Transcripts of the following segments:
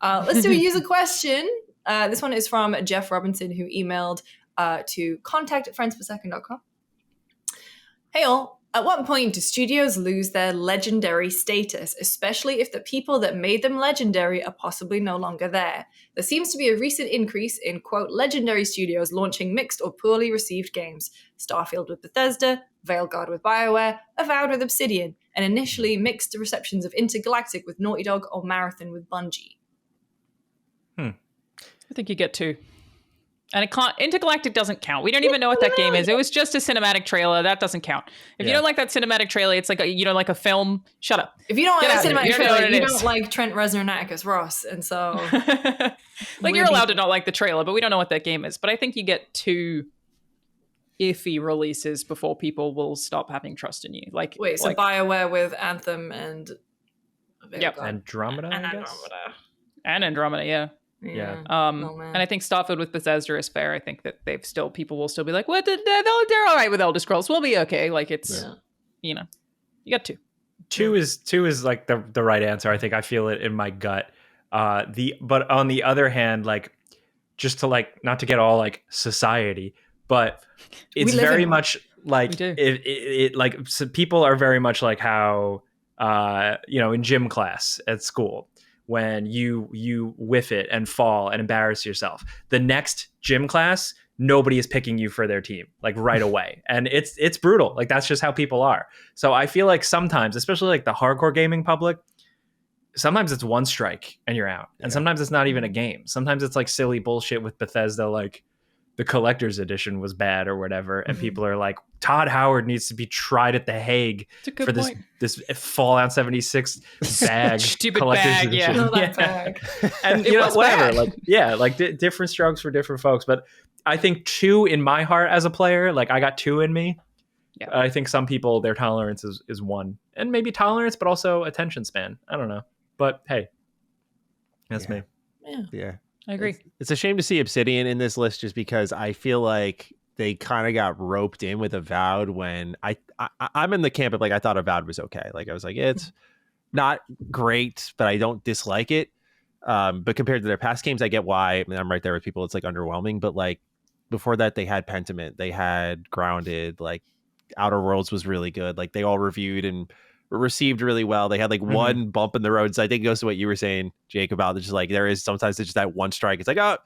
Let's do a user question. This one is from Jeff Robinson, who emailed to contact@friendspersecond.com. Hey all, at what point do studios lose their legendary status, especially if the people that made them legendary are possibly no longer there? There seems to be a recent increase in, quote, legendary studios launching mixed or poorly received games. Starfield with Bethesda, Veilguard with BioWare, Avowed with Obsidian, and initially mixed receptions of Intergalactic with Naughty Dog or Marathon with Bungie. I think you get two. And it can't, Intergalactic doesn't count. We don't even know what that game is. It was just a cinematic trailer. That doesn't count. If you don't like that cinematic trailer, it's like you don't like a film. Shut up. If you don't like that cinematic trailer, you is. don't like Trent Reznor and Atticus Ross. And so... like, you're allowed to not like the trailer, but we don't know what that game is. But I think you get two iffy releases before people will stop having trust in you. Like, wait, so BioWare with Anthem and... Yep. Andromeda, I guess? And Andromeda, yeah. Yeah. And I think Starfield with Bethesda is fair. I think that people will still be like, what? They're all right with Elder Scrolls. We'll be okay. Like, it's, you got two. Two is like the right answer. I think I feel it in my gut. But on the other hand, like, just to like, not to get all like society, but it's very much like it like, so people are very much like how, in gym class at school, when you whiff it and fall and embarrass yourself, the next gym class, nobody is picking you for their team, like, right away. And it's brutal. Like, that's just how people are. So I feel like sometimes, especially like the hardcore gaming public, sometimes it's one strike and you're out. And sometimes it's not even a game. Sometimes it's like silly bullshit with Bethesda, like the collector's edition was bad or whatever. And people are like, Todd Howard needs to be tried at The Hague for this Fallout 76 bag. Stupid collector's bag, edition. Bag. And whatever. Bad. Like, different strokes for different folks. But I think two in my heart as a player, like, I got two in me. Yeah. I think some people, their tolerance is one. And maybe tolerance, but also attention span. I don't know. But hey, that's me. Yeah. I agree. It's a shame to see Obsidian in this list, just because I feel like they kind of got roped in with Avowed when I'm in the camp of, like, I thought Avowed was okay. Like, I was like, it's not great, but I don't dislike it. But compared to their past games, I get why. I mean, I'm right there with people. It's like underwhelming. But like before that, they had Pentiment, they had Grounded, like Outer Worlds was really good. Like, they all reviewed and received really well. They had like one bump in the road. So I think it goes to what you were saying, Jake, about just like, there is sometimes it's just that one strike. It's like, oh,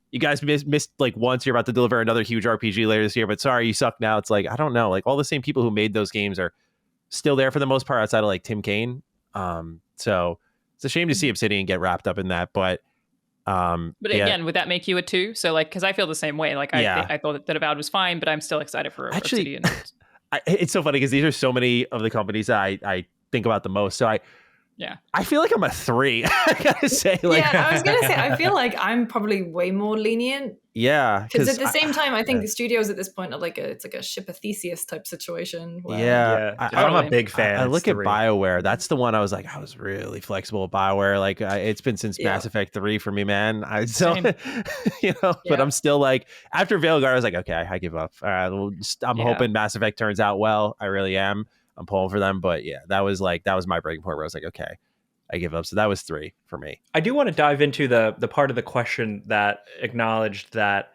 you guys missed like once. You're about to deliver another huge RPG later this year, but sorry, you suck now. It's like, I don't know. Like, all the same people who made those games are still there for the most part, outside of like Tim Kaine. So it's a shame to see Obsidian get wrapped up in that. But again, would that make you a two? So like, because I feel the same way. Like, I thought that Avowed was fine, but I'm still excited for Obsidian. It's so funny because these are so many of the companies that I think about the most. So I feel like I'm a 3. I gotta say. Like, I was gonna say, I feel like I'm probably way more lenient. Yeah, because at the same time, I think the studios at this point are like it's like a Ship of Theseus type situation. I'm a big fan. I look at BioWare. That's the one I was like, I was really flexible with BioWare. Like, it's been since Mass Effect 3 for me, man. But I'm still like, after Veilguard, I was like, okay, I give up. I'm hoping Mass Effect turns out well. I really am. I'm pulling for them. But yeah, that was my breaking point where I was like, okay, I give up. So that was 3 for me. I do want to dive into the part of the question that acknowledged that,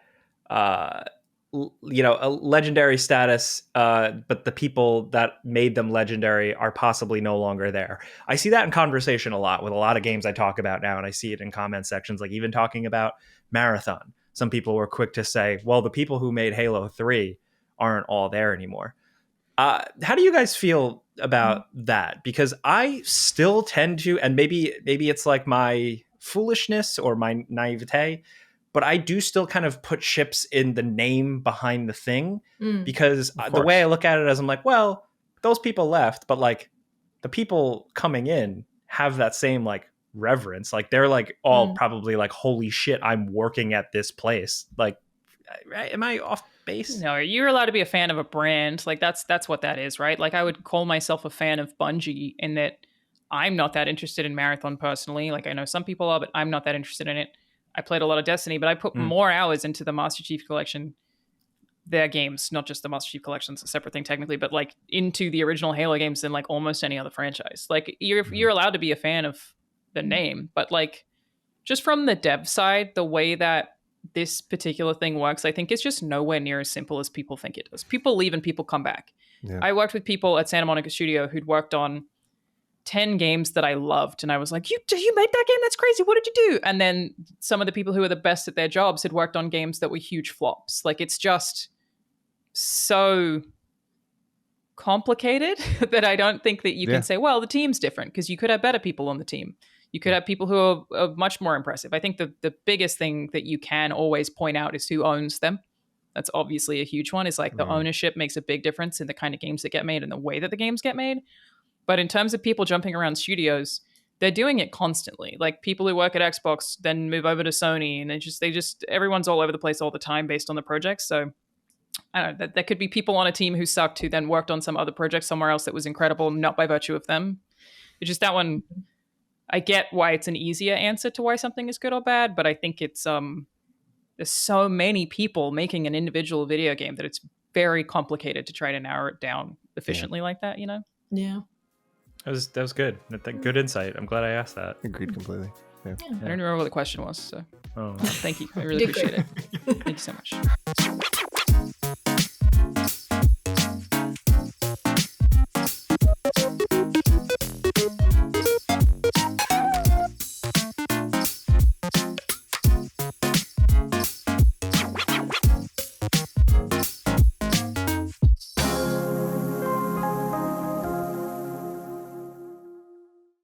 a legendary status, but the people that made them legendary are possibly no longer there. I see that in conversation a lot with a lot of games I talk about now, and I see it in comment sections, like even talking about Marathon. Some people were quick to say, well, the people who made Halo 3 aren't all there anymore. How do you guys feel about that? Because I still tend to, and maybe it's like my foolishness or my naivete, but I do still kind of put ships in the name behind the thing, because the way I look at it is, I'm like, well, those people left, but like the people coming in have that same like reverence. Like, they're like all probably like, holy shit, I'm working at this place. Like, am I off base? No, you're allowed to be a fan of a brand. Like, that's what that is, right? Like, I would call myself a fan of Bungie in that I'm not that interested in Marathon personally. Like, I know some people are, but I'm not that interested in it. I played a lot of Destiny, but I put more hours into the Master Chief Collection, their games, not just the Master Chief Collection, it's a separate thing technically, but like into the original Halo games than like almost any other franchise. Like, you're allowed to be a fan of the name, but like, just from the dev side, the way that this particular thing works, I think it's just nowhere near as simple as people think it does. People leave and people come back. Yeah. I worked with people at Santa Monica Studio who'd worked on 10 games that I loved. And I was like, you made that game? That's crazy. What did you do? And then some of the people who were the best at their jobs had worked on games that were huge flops. Like, it's just so complicated that I don't think that you can say, well, the team's different, because you could have better people on the team. You could have people who are much more impressive. I think the biggest thing that you can always point out is who owns them. That's obviously a huge one. Is like the ownership makes a big difference in the kind of games that get made and the way that the games get made. But in terms of people jumping around studios, they're doing it constantly. Like, people who work at Xbox then move over to Sony, and they just everyone's all over the place all the time based on the projects. So I don't know, there could be people on a team who sucked who then worked on some other project somewhere else that was incredible, not by virtue of them. It's just that one. I get why it's an easier answer to why something is good or bad, but I think it's there's so many people making an individual video game that it's very complicated to try to narrow it down efficiently like that, you know? Yeah. That was good. Good insight. I'm glad I asked that. Agreed completely. Yeah. I don't remember what the question was, so Oh. thank you. I really appreciate it. Thank you so much.